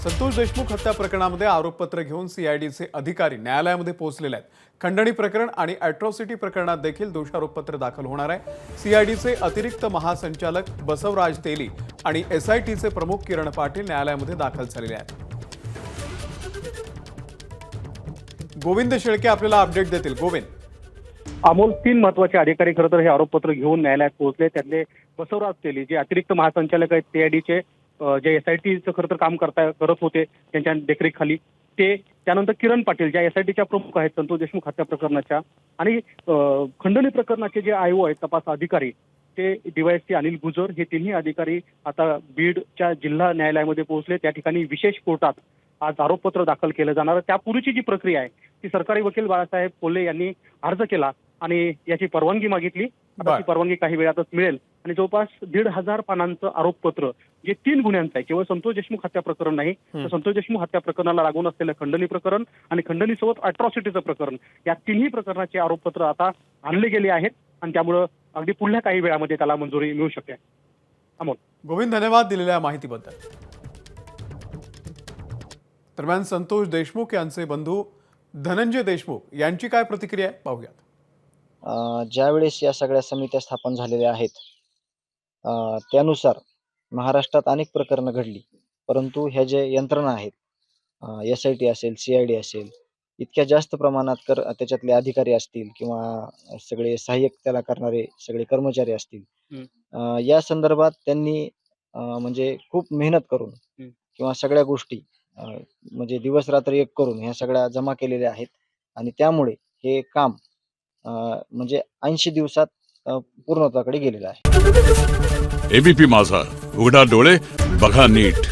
संतोष देशमुख हत्या प्रकरणामध्ये आरोपपत्र घेऊन सीआयडीचे अधिकारी न्यायालयामध्ये पोहोचलेले आहेत। खंडणी प्रकरण आणि अॅट्रॉसिटी प्रकरणात देखील दोषारोपपत्र दाखल होणार आहे। सीआयडीचे अतिरिक्त महासंचालक बसवराज तेली आणि एसआयटीचे प्रमुख किरण पाटील न्यायालयामध्ये दाखल झालेले आहेत। गोविंद शेळके आपल्याला अपडेट देतील। गोविंद, अमोल, 3 महत्वाचे अधिकारी खरं तर हे आरोपपत्र घेऊन न्यायालयात पोहोचले। त्यातले बसवराज तेली जे अतिरिक्त महासंचालक आहेत सीआयडीचे, जे एसआयटीचं खरं तर काम करत होते त्यांच्या देखरेखीखाली ते, त्यानंतर किरण पाटील ज्या एसआयटीच्या प्रमुख आहेत संतोष देशमुख हत्या प्रकरणाच्या, आणि खंडणी प्रकरणाचे जे आयओ आहेत तपास अधिकारी ते डीवायएसपी अनिल गुजर, हे तिन्ही अधिकारी आता बीडच्या जिल्हा न्यायालयामध्ये पोहोचले। त्या ठिकाणी विशेष कोर्टात आज आरोपपत्र दाखल केलं जाणार। त्यापूर्वीची जी प्रक्रिया आहे ती सरकारी वकील बाळासाहेब कोल्हे यांनी अर्ज केला आणि याची परवानगी मागितली। आता ती परवानगी काही वेळातच मिळेल आणि जवळपास 1,500 पानांचं आरोपपत्र जे 3 गुन्ह्यांचं आहे, केवळ संतोष देशमुख हत्या प्रकरण नाही तर संतोष देशमुख हत्या प्रकरणाला लागून असलेलं खंडणी प्रकरण आणि खंडणीसोबत अॅट्रॉसिटीचं प्रकरण, या तिन्ही प्रकरणाचे आरोपपत्र आता आणले गेले आहेत आणि त्यामुळं अगदी पुढल्या काही वेळामध्ये त्याला मंजुरी मिळू शकेल। अमोल, गोविंद, धन्यवाद दिलेल्या माहितीबद्दल। दरम्यान संतोष देशमुख यांचे बंधू धनंजय देशमुख यांची काय प्रतिक्रिया आहे पाहूयात। ज्यावेळेस या सगळ्या समित्या स्थापन झालेल्या आहेत त्यानुसार महाराष्ट्रात अनेक प्रकरणं घडली, परंतु ह्या ज्या यंत्रणा आहेत एसआयटी असेल, सीआयडी असेल, इतक्या जास्त प्रमाणात त्याच्यातले अधिकारी असतील किंवा सगळे सहाय्यक त्याला करणारे सगळे कर्मचारी असतील, या संदर्भात त्यांनी म्हणजे खूप मेहनत करून किंवा सगळ्या गोष्टी म्हणजे दिवस रात्र एक करून ह्या सगळ्या जमा केलेल्या आहेत आणि त्यामुळे हे काम म्हणजे 80 दिवसात पूर्णत्वाकडे गेलेलं आहे। एबीपी माझा, उघडा डोळे बघा नीट।